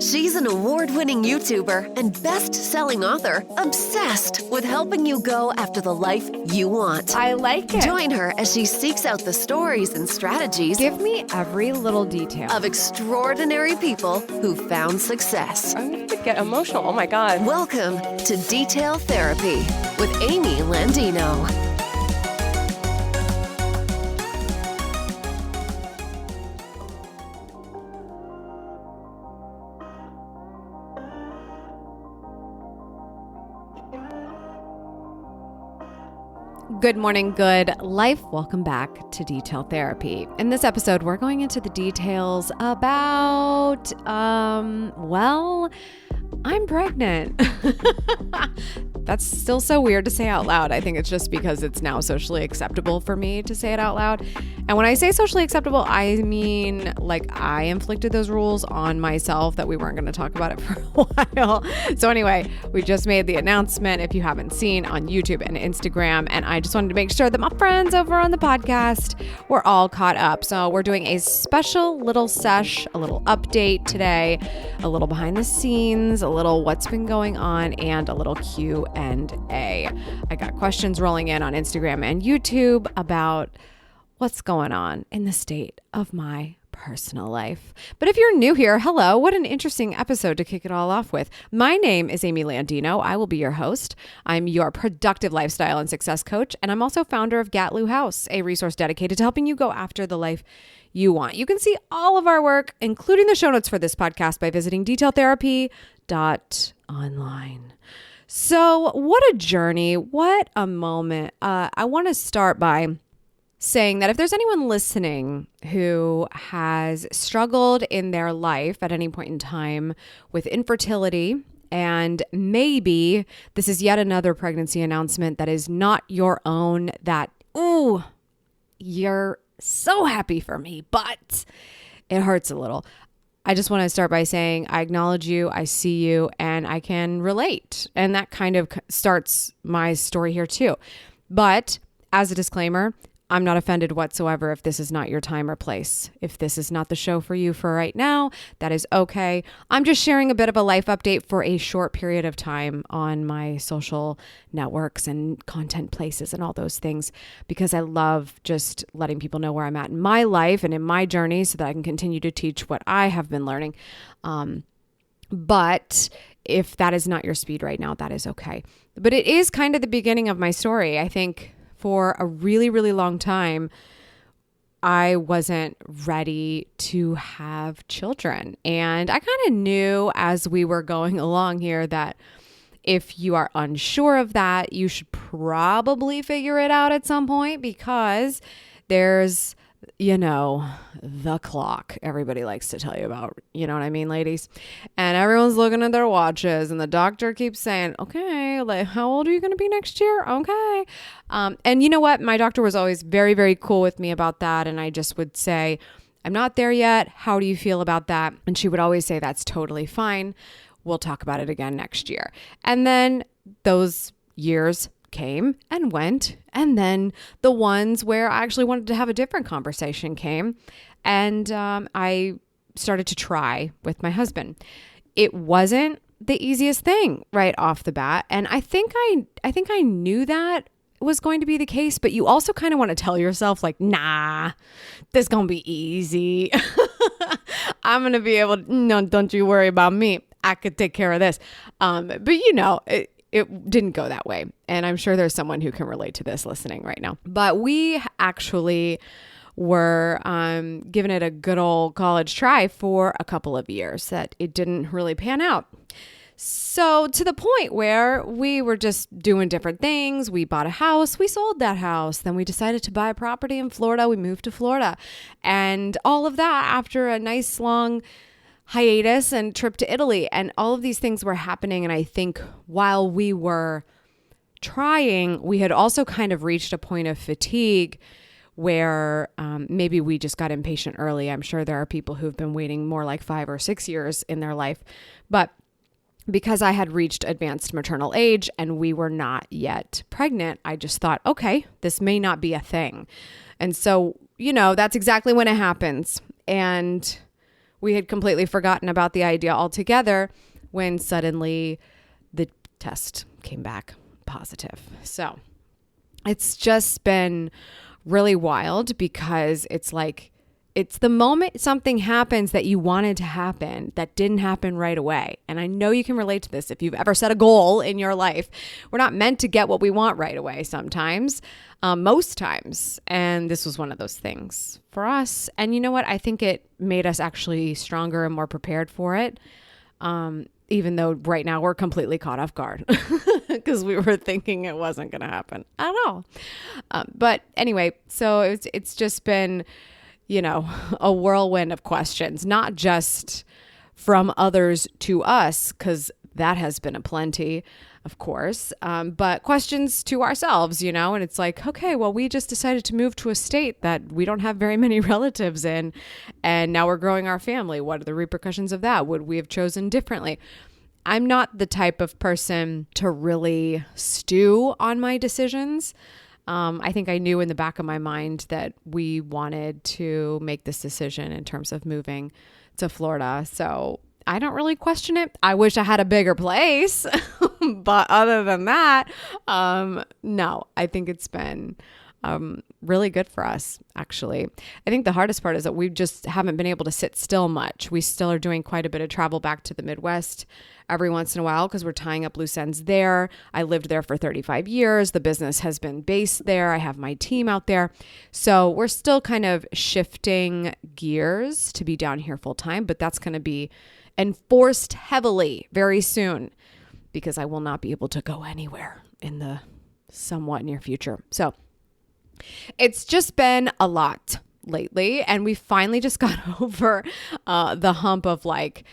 She's an award-winning YouTuber and best-selling author obsessed with helping you go after the life you want. I like it. Join her as she seeks out the stories and strategies. Give me every little detail. Of extraordinary people who found success. I'm going to get emotional. Oh my God. Welcome to Detail Therapy with Amy Landino. Good morning, good life. Welcome back to Detail Therapy. In this episode, we're going into the details about, I'm pregnant. That's still so weird to say out loud. I think it's just because it's now socially acceptable for me to say it out loud. And when I say socially acceptable, I mean like I inflicted those rules on myself that we weren't going to talk about it for a while. So anyway, we just made the announcement, if you haven't seen, on YouTube and Instagram. And I just wanted to make sure that my friends over on the podcast were all caught up. So we're doing a special little sesh, a little update today, a little behind the scenes, a little what's been going on, and a little Q&A. I got questions rolling in on Instagram and YouTube about what's going on in the state of my personal life. But if you're new here, hello, what an interesting episode to kick it all off with. My name is Amy Landino. I will be your host. I'm your productive lifestyle and success coach, and I'm also founder of Gatlu House, a resource dedicated to helping you go after the life you want. You can see all of our work, including the show notes for this podcast, by visiting detailtherapy.online. So what a journey, what a moment. I want to start by saying that if there's anyone listening who has struggled in their life at any point in time with infertility, and maybe this is yet another pregnancy announcement that is not your own, that, ooh, you're so happy for me, but it hurts a little. I just want to start by saying I acknowledge you, I see you, and I can relate. And that kind of starts my story here too. But as a disclaimer, I'm not offended whatsoever if this is not your time or place. If this is not the show for you for right now, that is okay. I'm just sharing a bit of a life update for a short period of time on my social networks and content places and all those things, because I love just letting people know where I'm at in my life and in my journey so that I can continue to teach what I have been learning. But if that is not your speed right now, that is okay. But it is kind of the beginning of my story. I think for a really, really long time, I wasn't ready to have children. And I kind of knew as we were going along here that if you are unsure of that, you should probably figure it out at some point, because there's, the clock everybody likes to tell you about, you know what I mean, ladies? And everyone's looking at their watches and the doctor keeps saying, okay, like, how old are you going to be next year? Okay. And you know what? My doctor was always very, very cool with me about that. And I just would say, I'm not there yet. How do you feel about that? And she would always say, that's totally fine. We'll talk about it again next year. And then those years came and went, and then the ones where I actually wanted to have a different conversation came, and I started to try with my husband. It wasn't the easiest thing right off the bat, and I think I knew that was going to be the case, but you also kind of want to tell yourself like, nah, this is gonna be easy. I'm gonna be able to, no, don't you worry about me. I could take care of this. But it didn't go that way. And I'm sure there's someone who can relate to this listening right now. But we actually were giving it a good old college try for a couple of years that it didn't really pan out. So to the point where we were just doing different things. We bought a house, we sold that house. Then we decided to buy a property in Florida. We moved to Florida. And all of that after a nice long hiatus and trip to Italy, and all of these things were happening. And I think while we were trying, we had also kind of reached a point of fatigue where maybe we just got impatient early. I'm sure there are people who've been waiting more like 5 or 6 years in their life. But because I had reached advanced maternal age and we were not yet pregnant, I just thought, okay, this may not be a thing. And so, that's exactly when it happens. And we had completely forgotten about the idea altogether when suddenly the test came back positive. So it's just been really wild because it's like, it's the moment something happens that you wanted to happen that didn't happen right away. And I know you can relate to this if you've ever set a goal in your life. We're not meant to get what we want right away sometimes, most times. And this was one of those things for us. And you know what? I think it made us actually stronger and more prepared for it. Even though right now we're completely caught off guard because we were thinking it wasn't going to happen at all. But anyway, so it's just been, a whirlwind of questions, not just from others to us, because that has been aplenty, of course, but questions to ourselves, and it's like, okay, well, we just decided to move to a state that we don't have very many relatives in, and now we're growing our family. What are the repercussions of that? Would we have chosen differently? I'm not the type of person to really stew on my decisions. I think I knew in the back of my mind that we wanted to make this decision in terms of moving to Florida. So I don't really question it. I wish I had a bigger place, but other than that, no, I think it's been really good for us, actually. I think the hardest part is that we just haven't been able to sit still much. We still are doing quite a bit of travel back to the Midwest every once in a while because we're tying up loose ends there. I lived there for 35 years. The business has been based there. I have my team out there. So we're still kind of shifting gears to be down here full time, but that's going to be enforced heavily very soon because I will not be able to go anywhere in the somewhat near future. So it's just been a lot lately, and we finally just got over the hump of like,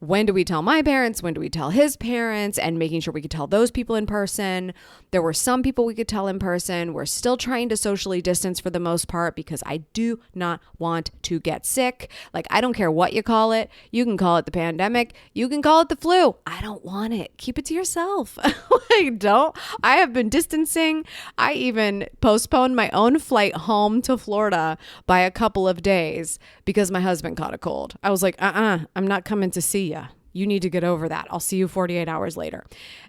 when do we tell my parents? When do we tell his parents? And making sure we could tell those people in person. There were some people we could tell in person. We're still trying to socially distance for the most part because I do not want to get sick. Like, I don't care what you call it. You can call it the pandemic. You can call it the flu. I don't want it. Keep it to yourself. I have been distancing. I even postponed my own flight home to Florida by a couple of days because my husband caught a cold. I was like, I'm not coming to see you. You need to get over that. I'll see you 48 hours later.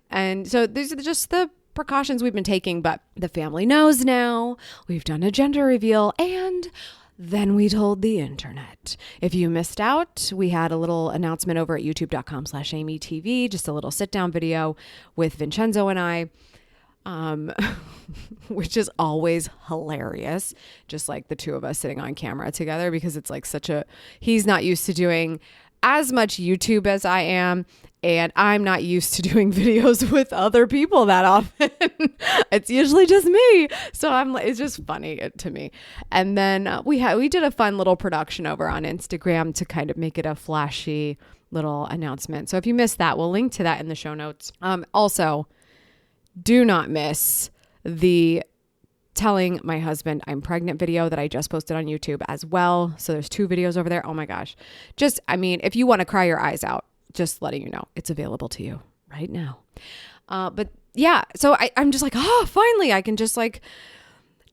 And so these are just the precautions we've been taking, but the family knows now. We've done a gender reveal, and then we told the internet. If you missed out, we had a little announcement over at youtube.com/AmyTV, just a little sit down video with Vincenzo and I, which is always hilarious. Just like the two of us sitting on camera together, because it's like he's not used to doing as much YouTube as I am, and I'm not used to doing videos with other people that often. It's usually just me. So it's just funny to me. And then we did a fun little production over on Instagram to kind of make it a flashy little announcement. So if you missed that, we'll link to that in the show notes. Also, do not miss the telling my husband I'm pregnant video that I just posted on YouTube as well. So there's 2 videos over there. Oh my gosh. If you want to cry your eyes out, just letting you know, it's available to you right now. But yeah, so I'm just like, finally I can just like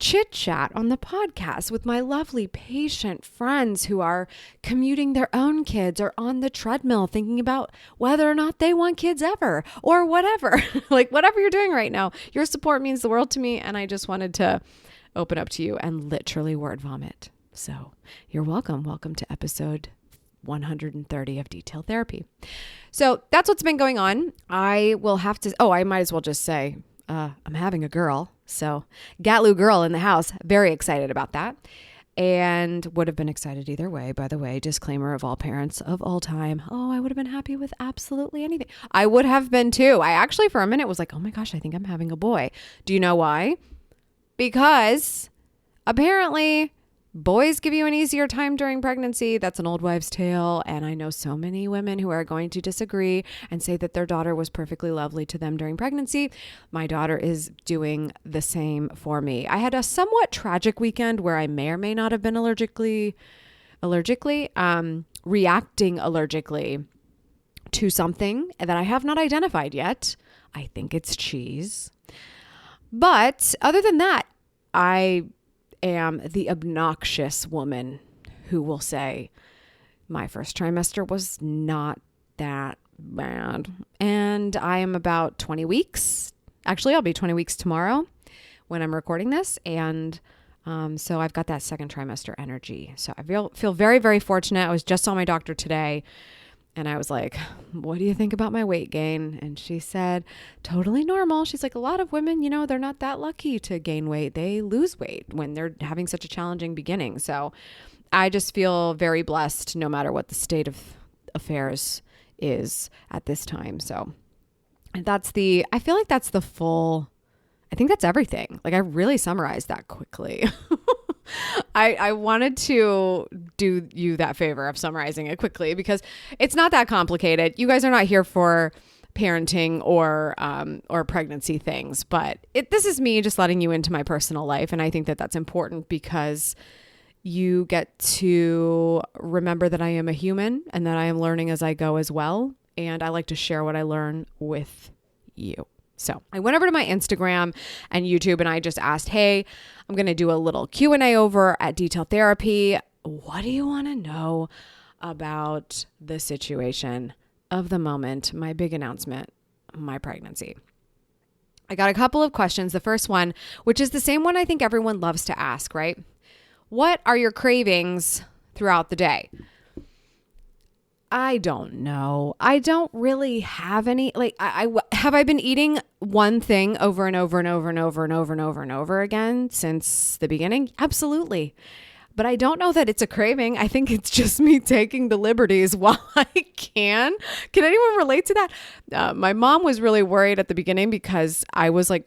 chit chat on the podcast with my lovely patient friends who are commuting their own kids or on the treadmill thinking about whether or not they want kids ever or whatever. Like, whatever you're doing right now, your support means the world to me. And I just wanted to open up to you and literally word vomit. So you're welcome. Welcome to episode 130 of Detail Therapy. So that's what's been going on. I might as well just say, I'm having a girl. So Gatlu girl in the house. Very excited about that. And would have been excited either way. By the way, disclaimer of all parents of all time. Oh, I would have been happy with absolutely anything. I would have been too. I actually for a minute was like, oh my gosh, I think I'm having a boy. Do you know why? Because apparently boys give you an easier time during pregnancy. That's an old wives' tale. And I know so many women who are going to disagree and say that their daughter was perfectly lovely to them during pregnancy. My daughter is doing the same for me. I had a somewhat tragic weekend where I may or may not have been reacting allergically to something that I have not identified yet. I think it's cheese. But other than that, I am the obnoxious woman who will say, My first trimester was not that bad. And I am about 20 weeks. Actually, I'll be 20 weeks tomorrow when I'm recording this. And so I've got that second trimester energy. So I feel very, very fortunate. I was just on my doctor today and I was like, what do you think about my weight gain? And she said, totally normal. She's like, a lot of women, they're not that lucky to gain weight. They lose weight when they're having such a challenging beginning. So I just feel very blessed no matter what the state of affairs is at this time. So I feel like that's I think that's everything. Like I really summarized that quickly. I wanted to do you that favor of summarizing it quickly because it's not that complicated. You guys are not here for parenting or pregnancy things, but this is me just letting you into my personal life. And I think that that's important because you get to remember that I am a human and that I am learning as I go as well. And I like to share what I learn with you. So I went over to my Instagram and YouTube and I just asked, hey, I'm going to do a little Q&A over at Detailed Therapy. What do you want to know about the situation of the moment, my big announcement, my pregnancy? I got a couple of questions. The first one, which is the same one I think everyone loves to ask, right? What are your cravings throughout the day? I don't know. I don't really have any, have I been eating one thing over and over and over and over and over and over and over again since the beginning? Absolutely. But I don't know that it's a craving. I think it's just me taking the liberties while I can. Can anyone relate to that? My mom was really worried at the beginning because I was to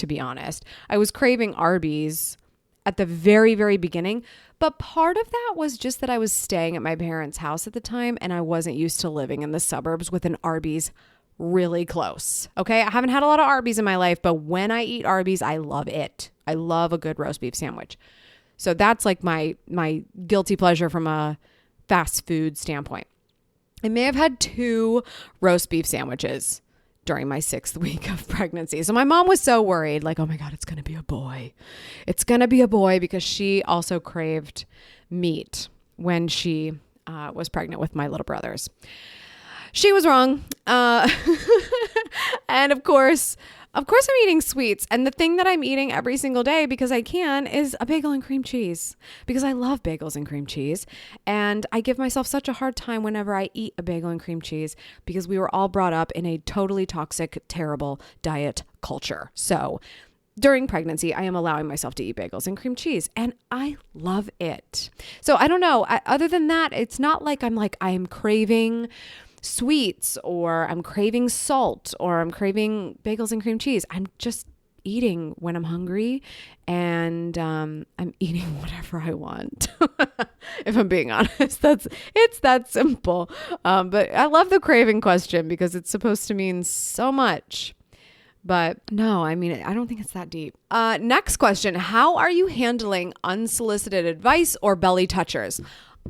be honest, I was craving Arby's at the very, very beginning. But part of that was just that I was staying at my parents' house at the time and I wasn't used to living in the suburbs with an Arby's really close. Okay. I haven't had a lot of Arby's in my life, but when I eat Arby's, I love it. I love a good roast beef sandwich. So that's like my guilty pleasure from a fast food standpoint. I may have had 2 roast beef sandwiches during my 6th week of pregnancy. So my mom was so worried, like, oh my God, it's going to be a boy. It's going to be a boy because she also craved meat when she was pregnant with my little brothers. She was wrong. And of course I'm eating sweets. And the thing that I'm eating every single day because I can is a bagel and cream cheese because I love bagels and cream cheese. And I give myself such a hard time whenever I eat a bagel and cream cheese because we were all brought up in a totally toxic, terrible diet culture. So during pregnancy, I am allowing myself to eat bagels and cream cheese and I love it. So I don't know. Other than that, it's not like I'm craving sweets or I'm craving salt or I'm craving bagels and cream cheese. I'm just eating when I'm hungry and I'm eating whatever I want. If I'm being honest, it's that simple. But I love the craving question because it's supposed to mean so much. But no, I don't think it's that deep. Next question. How are you handling unsolicited advice or belly touchers?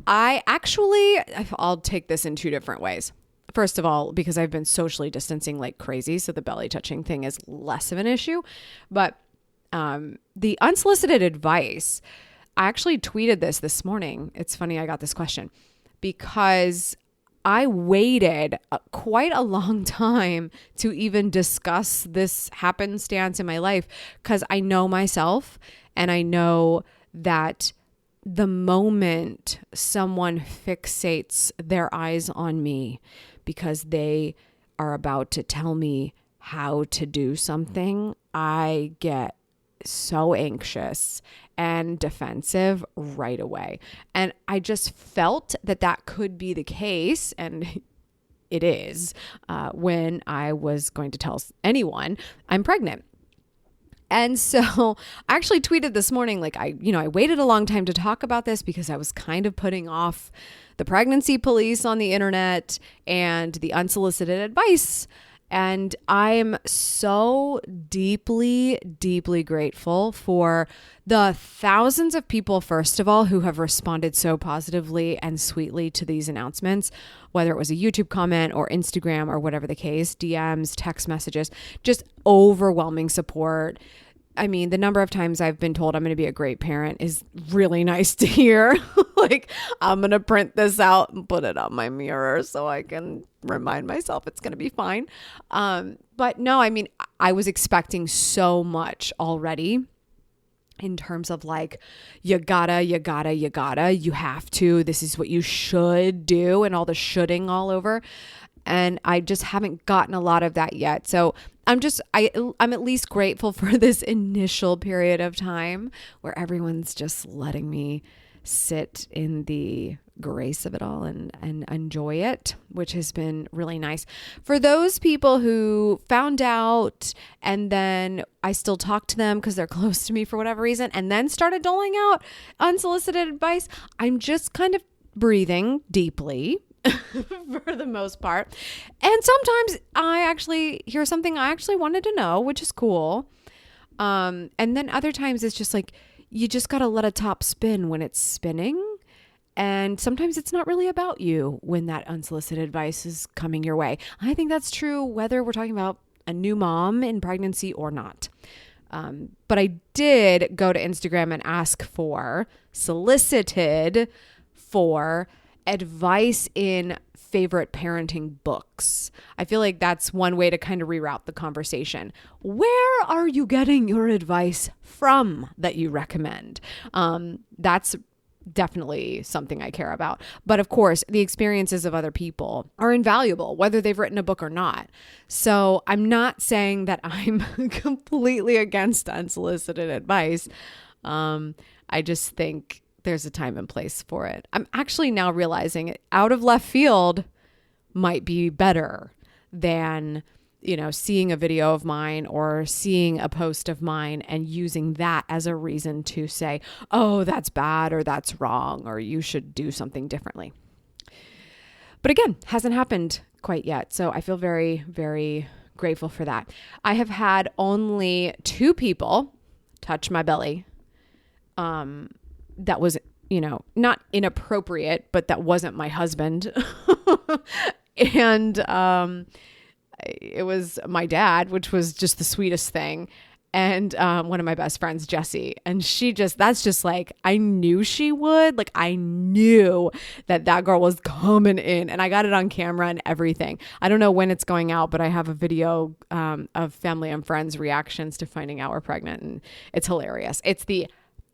I'll take this in 2 different ways. First of all, because I've been socially distancing like crazy, so the belly touching thing is less of an issue. But the unsolicited advice, I actually tweeted this morning. It's funny I got this question because I waited quite a long time to even discuss this happenstance in my life because I know myself and I know that the moment someone fixates their eyes on me because they are about to tell me how to do something, I get so anxious and defensive right away. And I just felt that could be the case, and it is, when I was going to tell anyone I'm pregnant. And so I actually tweeted this morning, I waited a long time to talk about this because I was kind of putting off the pregnancy police on the internet and the unsolicited advice. And I am so deeply, deeply grateful for the thousands of people, first of all, who have responded so positively and sweetly to these announcements, whether it was a YouTube comment or Instagram or whatever the case, DMs, text messages, just overwhelming support. I mean, the number of times I've been told I'm going to be a great parent is really nice to hear. Like, I'm going to print this out and put it on my mirror so I can remind myself it's going to be fine. But no, I mean, I was expecting so much already in terms of like, you have to, this is what you should do, and all the shoulding all over. And I just haven't gotten a lot of that yet. So I'm at least grateful for this initial period of time where everyone's just letting me sit in the grace of it all and enjoy it, which has been really nice. For those people who found out and then I still talk to them because they're close to me for whatever reason, and then started doling out unsolicited advice, I'm just kind of breathing deeply for the most part. And sometimes I actually hear something I actually wanted to know, which is cool. And then other times it's just like, you just got to let a top spin when it's spinning. And sometimes it's not really about you when that unsolicited advice is coming your way. I think that's true whether we're talking about a new mom in pregnancy or not. But I did go to Instagram and ask for solicited for advice in favorite parenting books. I feel like that's one way to kind of reroute the conversation. Where are you getting your advice from that you recommend? That's definitely something I care about. But of course, the experiences of other people are invaluable, whether they've written a book or not. So I'm not saying that I'm completely against unsolicited advice. I just think there's a time and place for it. I'm actually now realizing it out of left field might be better than, seeing a video of mine or seeing a post of mine and using that as a reason to say, oh, that's bad or that's wrong or you should do something differently. But again, hasn't happened quite yet. So I feel very, very grateful for that. I have had only 2 people touch my belly. That was, not inappropriate, but that wasn't my husband. And it was my dad, which was just the sweetest thing. And one of my best friends, Jessie. And that's just like, I knew she would. Like, I knew that girl was coming in. And I got it on camera and everything. I don't know when it's going out, but I have a video of family and friends' reactions to finding out we're pregnant. And it's hilarious. It's the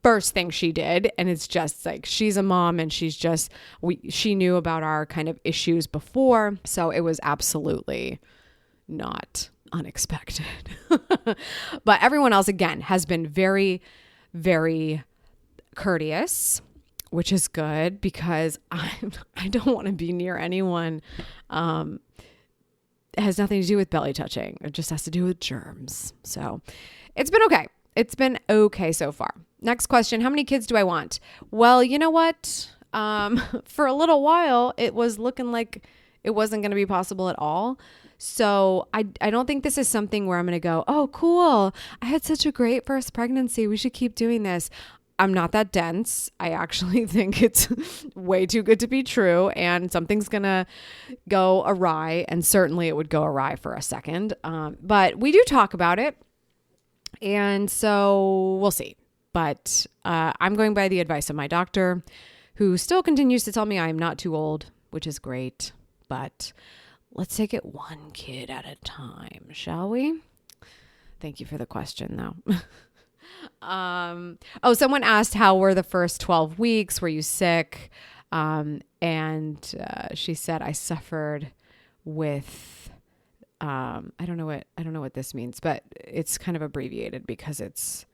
first thing she did. And it's just like, she's a mom and she knew about our kind of issues before. So it was absolutely not unexpected. But everyone else, again, has been very, very courteous, which is good because I don't want to be near anyone. It has nothing to do with belly touching. It just has to do with germs. So it's been okay. It's been okay so far. Next question. How many kids do I want? Well, you know what? For a little while, it was looking like it wasn't going to be possible at all. So I don't think this is something where I'm going to go, oh, cool. I had such a great first pregnancy. We should keep doing this. I'm not that dense. I actually think it's way too good to be true. And something's going to go awry. And certainly it would go awry for a second. But we do talk about it. And so we'll see. But I'm going by the advice of my doctor, who still continues to tell me I'm not too old, which is great. But let's take it one kid at a time, shall we? Thank you for the question, though. Someone asked, how were the first 12 weeks? Were you sick? And she said, I suffered with, I don't know what this means, but it's kind of abbreviated because it's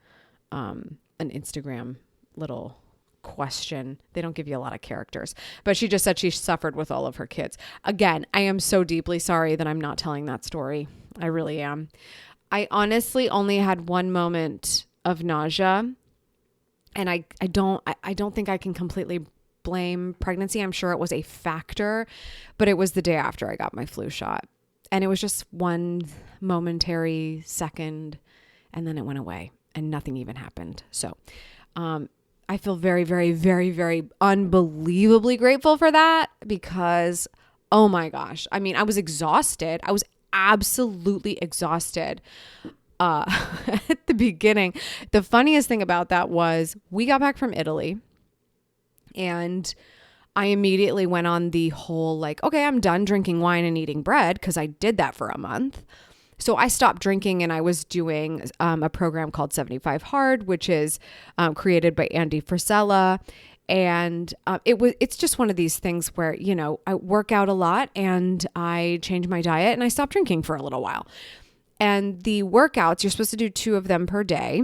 an Instagram little question. They don't give you a lot of characters, but she just said she suffered with all of her kids. Again, I am so deeply sorry that I'm not telling that story. I really am. I honestly only had one moment of nausea, and I don't think I can completely blame pregnancy. I'm sure it was a factor, but it was the day after I got my flu shot, and it was just one momentary second, and then it went away and nothing even happened. So, I feel very, very, very, very unbelievably grateful for that because, oh my gosh. I mean, I was exhausted. I was absolutely exhausted. at the beginning, the funniest thing about that was we got back from Italy and I immediately went on the whole like, okay, I'm done drinking wine and eating bread because I did that for a month. So I stopped drinking and I was doing a program called 75 Hard, which is created by Andy Frisella. And it's just one of these things where, you know, I work out a lot and I change my diet and I stopped drinking for a little while. And the workouts, you're supposed to do 2 of them per day.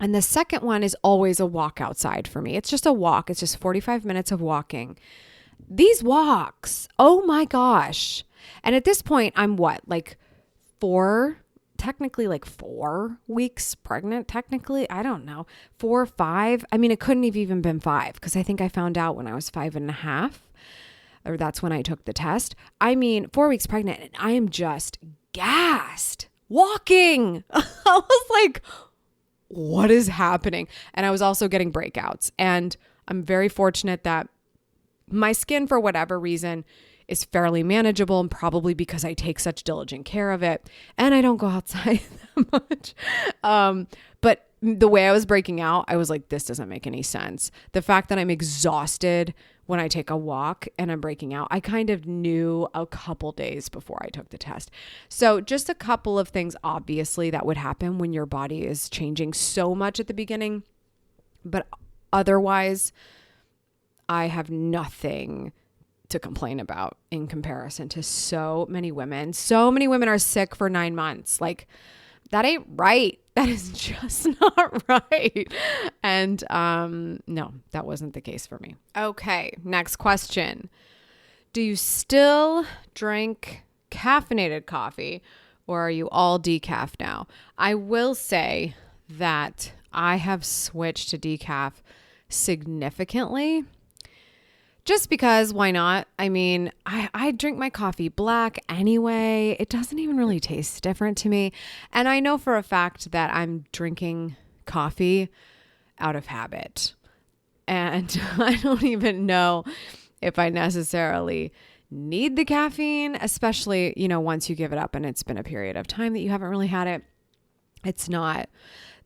And the second one is always a walk outside for me. It's just a walk. It's just 45 minutes of walking. These walks, oh my gosh. And at this point, I'm what, like 4 weeks pregnant, technically. I don't know. 4 or 5. I mean, it couldn't have even been 5 because I think I found out when I was 5.5, or that's when I took the test. I mean, 4 weeks pregnant and I am just gassed walking. I was like, what is happening? And I was also getting breakouts. And I'm very fortunate that my skin, for whatever reason, is fairly manageable, and probably because I take such diligent care of it and I don't go outside that much. But the way I was breaking out, I was like, this doesn't make any sense. The fact that I'm exhausted when I take a walk and I'm breaking out, I kind of knew a couple days before I took the test. So just a couple of things, obviously, that would happen when your body is changing so much at the beginning. But otherwise, I have nothing to complain about in comparison to so many women. So many women are sick for 9 months. Like, that ain't right. That is just not right. And no, that wasn't the case for me. Okay, next question. Do you still drink caffeinated coffee, or are you all decaf now? I will say that I have switched to decaf significantly. Just because, why not? I mean, I drink my coffee black anyway. It doesn't even really taste different to me. And I know for a fact that I'm drinking coffee out of habit. And I don't even know if I necessarily need the caffeine, especially, you know, once you give it up and it's been a period of time that you haven't really had it. It's not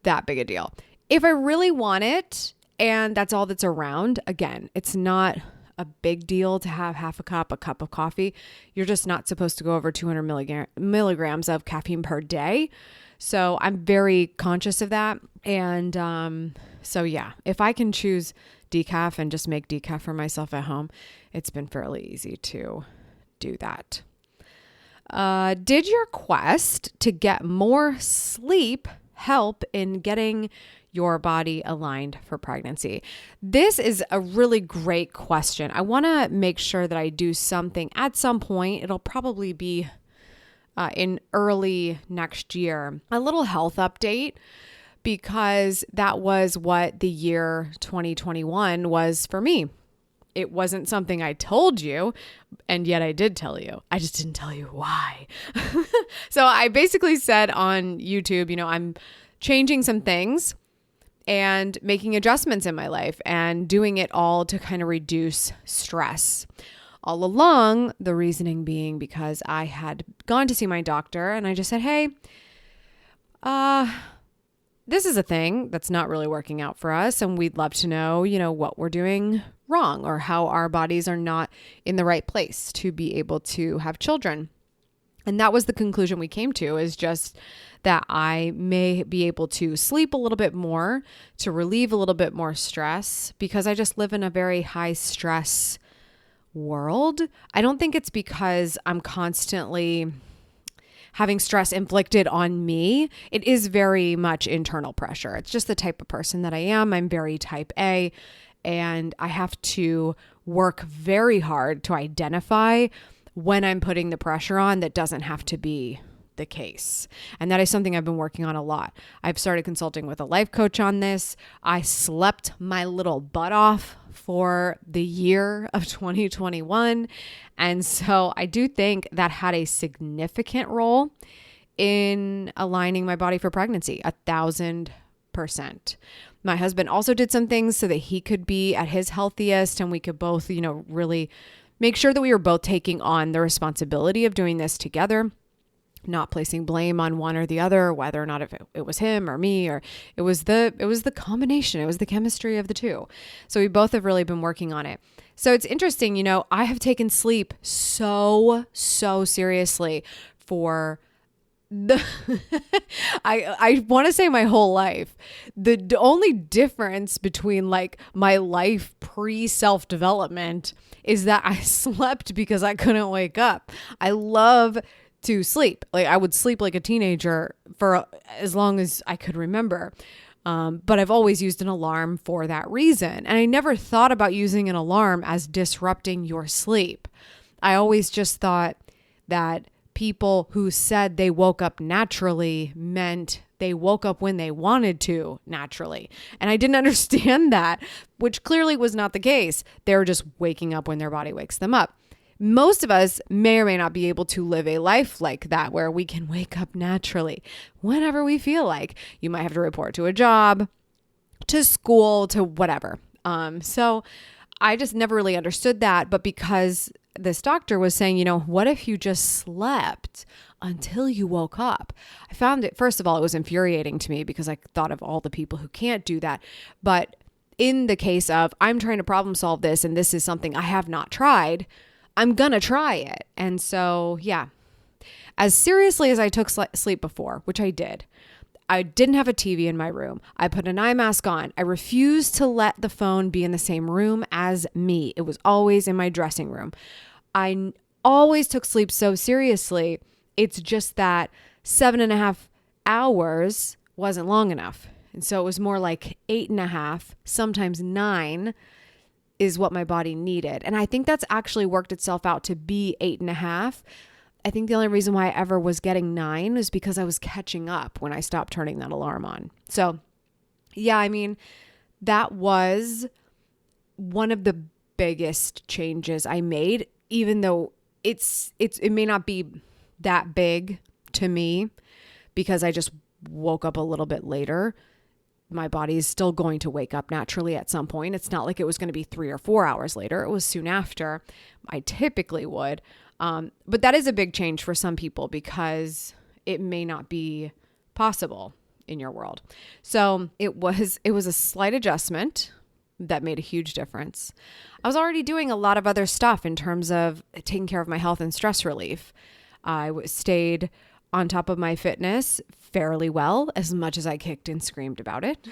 that big a deal. If I really want it and that's all that's around, again, it's not a big deal to have half a cup of coffee. You're just not supposed to go over 200 milligrams of caffeine per day. So I'm very conscious of that. And so yeah, if I can choose decaf and just make decaf for myself at home, it's been fairly easy to do that. Did your quest to get more sleep help in getting your body aligned for pregnancy? This is a really great question. I want to make sure that I do something at some point. It'll probably be in early next year, a little health update, because that was what the year 2021 was for me. It wasn't something I told you, and yet I did tell you. I just didn't tell you why. So I basically said on YouTube, you know, I'm changing some things and making adjustments in my life and doing it all to kind of reduce stress. All along, the reasoning being because I had gone to see my doctor and I just said, hey, this is a thing that's not really working out for us. And we'd love to know, you know, what we're doing wrong or how our bodies are not in the right place to be able to have children. And that was the conclusion we came to, is just that I may be able to sleep a little bit more to relieve a little bit more stress, because I just live in a very high stress world. I don't think it's because I'm constantly having stress inflicted on me. It is very much internal pressure. It's just the type of person that I am. I'm very type A, and I have to work very hard to identify when I'm putting the pressure on that doesn't have to be the case. And that is something I've been working on a lot. I've started consulting with a life coach on this. I slept my little butt off for the year of 2021. And so I do think that had a significant role in aligning my body for pregnancy, 1,000%. My husband also did some things so that he could be at his healthiest, and we could both, you know, really make sure that we were both taking on the responsibility of doing this together. not placing blame on one or the other, whether or not if it was him or me, or it was the combination, it was the chemistry of the two. So we both have really been working on it. So it's interesting, I have taken sleep so seriously for the I want to say my whole life. The only difference between like my life pre self-development is that I slept because I couldn't wake up. I love to sleep. Like I would sleep like a teenager for as long as I could remember. But I've always used an alarm for that reason. And I never thought about using an alarm as disrupting your sleep. I always just thought that people who said they woke up naturally meant they woke up when they wanted to naturally. And I didn't understand that, which clearly was not the case. They were just waking up when their body wakes them up. Most of us may or may not be able to live a life like that, where we can wake up naturally whenever we feel like. You might have to report to a job, to school, to whatever. So I just never really understood that. But because this doctor was saying, what if you just slept until you woke up? I found it, first of all, it was infuriating to me because I thought of all the people who can't do that. But in the case of, I'm trying to problem solve this and this is something I have not tried, I'm going to try it. And so, yeah, as seriously as I took sleep before, which I did, I didn't have a TV in my room. I put an eye mask on. I refused to let the phone be in the same room as me. It was always in my dressing room. I always took sleep so seriously. It's just that 7.5 hours wasn't long enough. And so it was more like 8.5, sometimes 9 is what my body needed. And I think that's actually worked itself out to be 8.5. I think the only reason why I ever was getting 9 was because I was catching up when I stopped turning that alarm on. So yeah, I mean, that was one of the biggest changes I made, even though it may not be that big to me because I just woke up a little bit later. My body is still going to wake up naturally at some point. It's not like it was going to be 3 or 4 hours later. It was soon after I typically would. But that is a big change for some people because it may not be possible in your world. So it was a slight adjustment that made a huge difference. I was already doing a lot of other stuff in terms of taking care of my health and stress relief. I stayed on top of my fitness fairly well, as much as I kicked and screamed about it.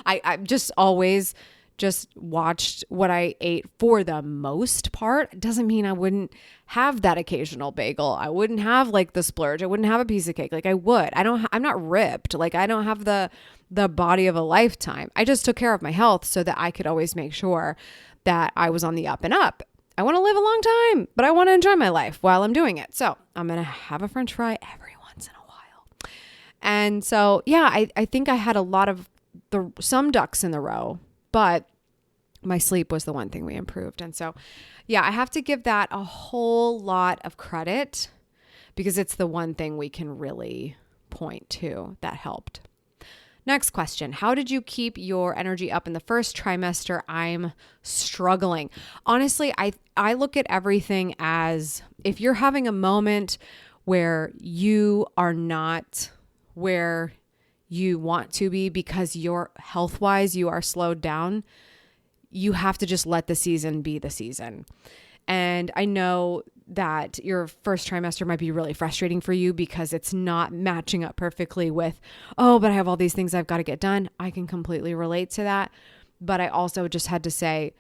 I just always just watched what I ate for the most part. It doesn't mean I wouldn't have that occasional bagel. I wouldn't have like the splurge. I wouldn't have a piece of cake. Like I would. I'm not ripped. Like I don't have the body of a lifetime. I just took care of my health so that I could always make sure that I was on the up and up. I want to live a long time, but I want to enjoy my life while I'm doing it. So I'm going to have a French fry every once in a while. And so, yeah, I think I had a lot of some ducks in the row, but my sleep was the one thing we improved. And so, yeah, I have to give that a whole lot of credit because it's the one thing we can really point to that helped. Next question. How did you keep your energy up in the first trimester? I'm struggling. Honestly, I look at everything as if you're having a moment where you are not where you want to be because you're health-wise, you are slowed down, you have to just let the season be the season. And I know that your first trimester might be really frustrating for you because it's not matching up perfectly with, oh, but I have all these things I've got to get done. I can completely relate to that. But I also just had to say,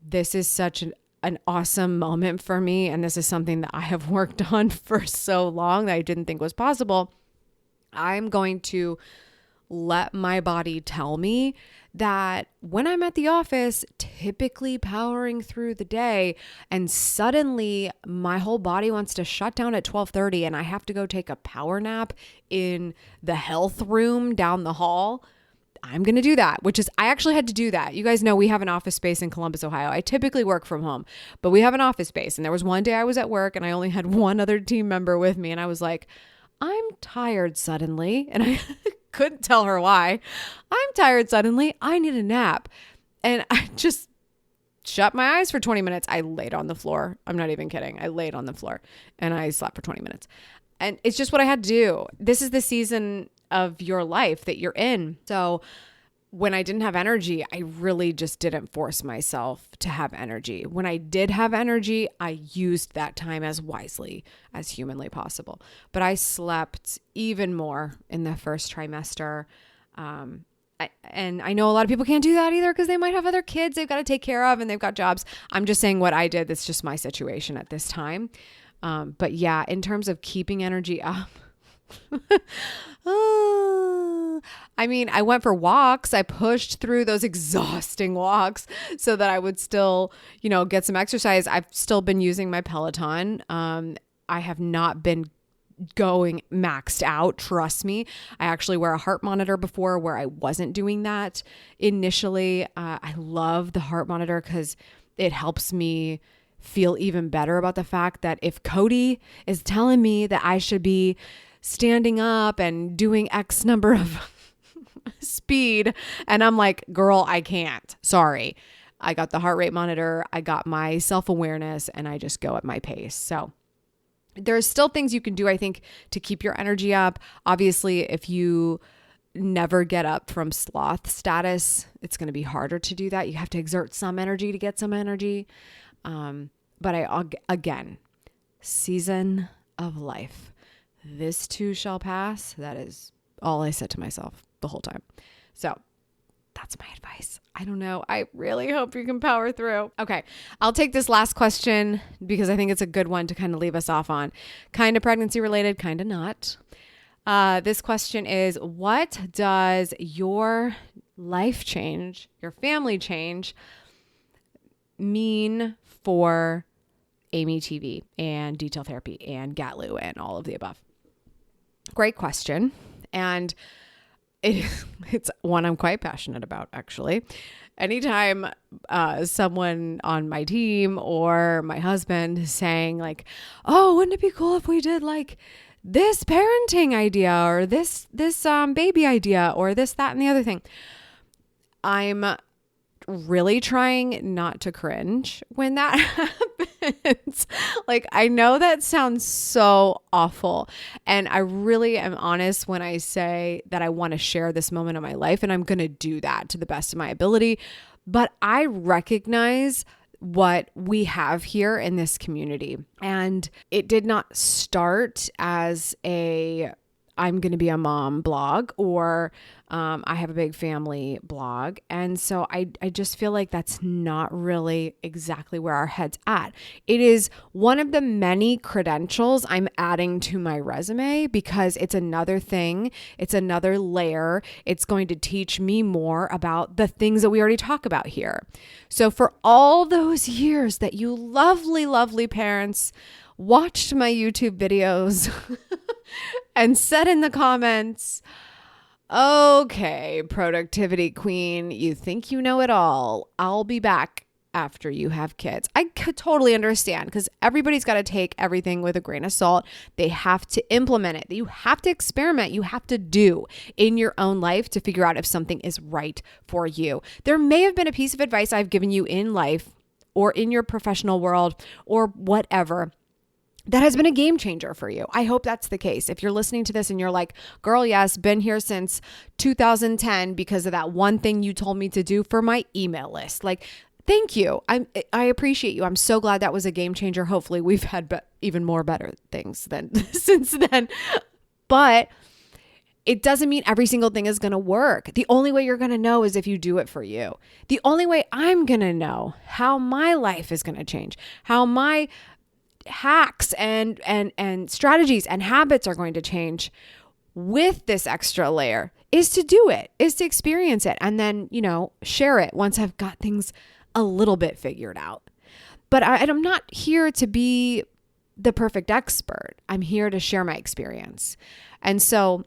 this is such an awesome moment for me. And this is something that I have worked on for so long that I didn't think was possible. I'm going to let my body tell me that when I'm at the office, typically powering through the day, and suddenly my whole body wants to shut down at 12:30 and I have to go take a power nap in the health room down the hall, I'm going to do that, which is, I actually had to do that. You guys know we have an office space in Columbus, Ohio. I typically work from home, but we have an office space. And there was one day I was at work and I only had one other team member with me. And I was like, I'm tired suddenly. And I couldn't tell her why. I'm tired suddenly. I need a nap. And I just shut my eyes for 20 minutes. I laid on the floor. I'm not even kidding. I laid on the floor and I slept for 20 minutes. And it's just what I had to do. This is the season of your life that you're in. So when I didn't have energy, I really just didn't force myself to have energy. When I did have energy, I used that time as wisely as humanly possible. But I slept even more in the first trimester. And I know a lot of people can't do that either because they might have other kids they've got to take care of and they've got jobs. I'm just saying what I did. That's just my situation at this time. But yeah, in terms of keeping energy up, I mean, I went for walks. I pushed through those exhausting walks so that I would still, get some exercise. I've still been using my Peloton. I have not been going maxed out. Trust me. I actually wear a heart monitor before where I wasn't doing that initially. I love the heart monitor because it helps me feel even better about the fact that if Cody is telling me that I should be standing up and doing X number of speed, and I'm like, girl, I can't. Sorry. I got the heart rate monitor. I got my self-awareness and I just go at my pace. So there's still things you can do, I think, to keep your energy up. Obviously, if you never get up from sloth status, it's going to be harder to do that. You have to exert some energy to get some energy. But again, season of life. This too shall pass. That is all I said to myself the whole time. So that's my advice. I don't know. I really hope you can power through. Okay. I'll take this last question because I think it's a good one to kind of leave us off on. Kind of pregnancy related, kind of not. This question is, what does your life change, your family change mean for AmyTV and detail therapy and GATLU and all of the above? Great question. And it's one I'm quite passionate about, actually. Anytime someone on my team or my husband is saying like, oh, wouldn't it be cool if we did like this parenting idea or this baby idea or this, that, and the other thing, I'm really trying not to cringe when that happens. Like, I know that sounds so awful. And I really am honest when I say that I want to share this moment of my life, and I'm going to do that to the best of my ability. But I recognize what we have here in this community. And it did not start as I'm going to be a mom blog or I have a big family blog. And so I just feel like that's not really exactly where our head's at. It is one of the many credentials I'm adding to my resume because it's another thing. It's another layer. It's going to teach me more about the things that we already talk about here. So for all those years that you lovely, lovely parents watched my YouTube videos and said in the comments, okay, productivity queen, you think you know it all. I'll be back after you have kids. I could totally understand because everybody's got to take everything with a grain of salt. They have to implement it. You have to experiment. You have to do in your own life to figure out if something is right for you. There may have been a piece of advice I've given you in life or in your professional world or whatever that has been a game changer for you. I hope that's the case. If you're listening to this and you're like, girl, yes, been here since 2010 because of that one thing you told me to do for my email list. Like, thank you. I appreciate you. I'm so glad that was a game changer. Hopefully we've had even more better things than since then. But it doesn't mean every single thing is going to work. The only way you're going to know is if you do it for you. The only way I'm going to know how my life is going to change, how my hacks and strategies and habits are going to change with this extra layer is to do it, is to experience it, and then, share it once I've got things a little bit figured out. But I'm not here to be the perfect expert. I'm here to share my experience. And so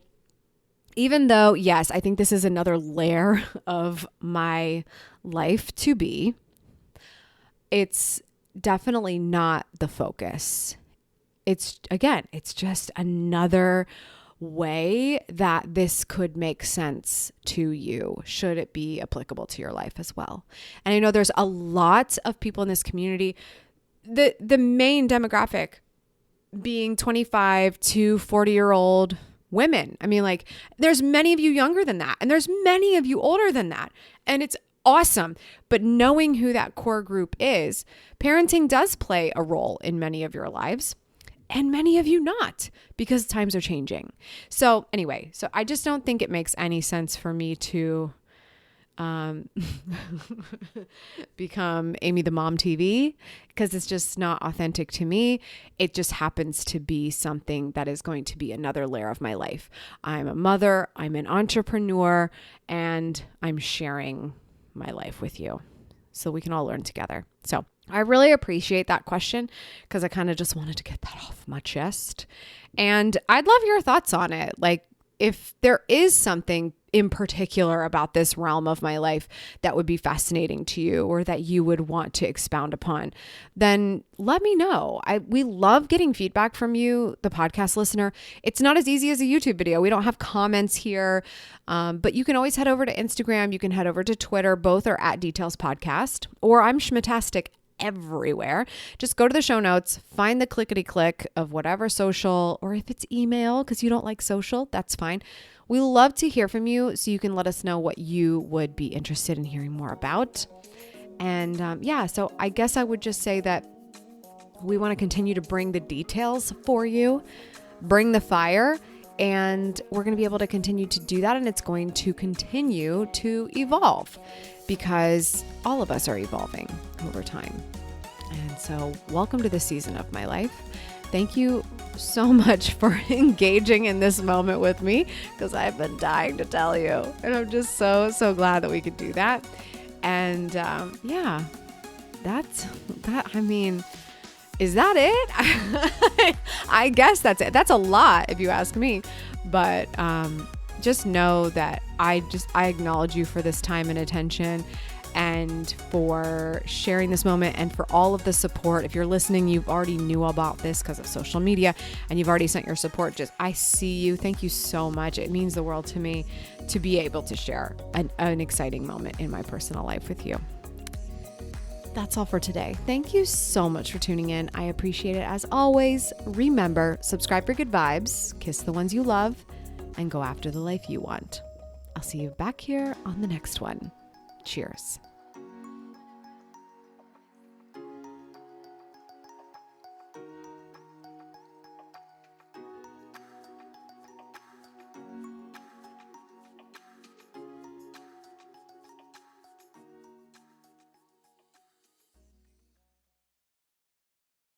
even though, yes, I think this is another layer of my life to be, it's definitely not the focus. It's just another way that this could make sense to you, should it be applicable to your life as well. And I know there's a lot of people in this community, the main demographic being 25 to 40-year-old women. I mean, like, there's many of you younger than that, and there's many of you older than that. And it's awesome. But knowing who that core group is, parenting does play a role in many of your lives, and many of you not, because times are changing. So anyway, so I just don't think it makes any sense for me to become Amy the Mom TV, because it's just not authentic to me. It just happens to be something that is going to be another layer of my life. I'm a mother, I'm an entrepreneur, and I'm sharing my life with you so we can all learn together. So I really appreciate that question, because I kind of just wanted to get that off my chest. And I'd love your thoughts on it. Like, if there is something in particular about this realm of my life that would be fascinating to you, or that you would want to expound upon, then let me know. We love getting feedback from you, the podcast listener. It's not as easy as a YouTube video. We don't have comments here, but you can always head over to Instagram. You can head over to Twitter. Both are at Details Podcast, or I'm Schmatastic everywhere. Just go to the show notes, find the clickety-click of whatever social, or if it's email, because you don't like social, that's fine. We love to hear from you, so you can let us know what you would be interested in hearing more about. And so I guess I would just say that we want to continue to bring the details for you, bring the fire, and we're going to be able to continue to do that. And it's going to continue to evolve, because all of us are evolving over time. And so welcome to this season of my life. Thank you so much for engaging in this moment with me, because I've been dying to tell you. And I'm just so glad that we could do that. And that's that. I mean, is that it? I guess that's it. That's a lot if you ask me. But just know that I acknowledge you for this time and attention, and for sharing this moment, and for all of the support. If you're listening, you've already knew about this because of social media, and you've already sent your support. I see you. Thank you so much. It means the world to me to be able to share an exciting moment in my personal life with you. That's all for today. Thank you so much for tuning in. I appreciate it as always. Remember, subscribe for good vibes, kiss the ones you love, and go after the life you want. I'll see you back here on the next one. Cheers.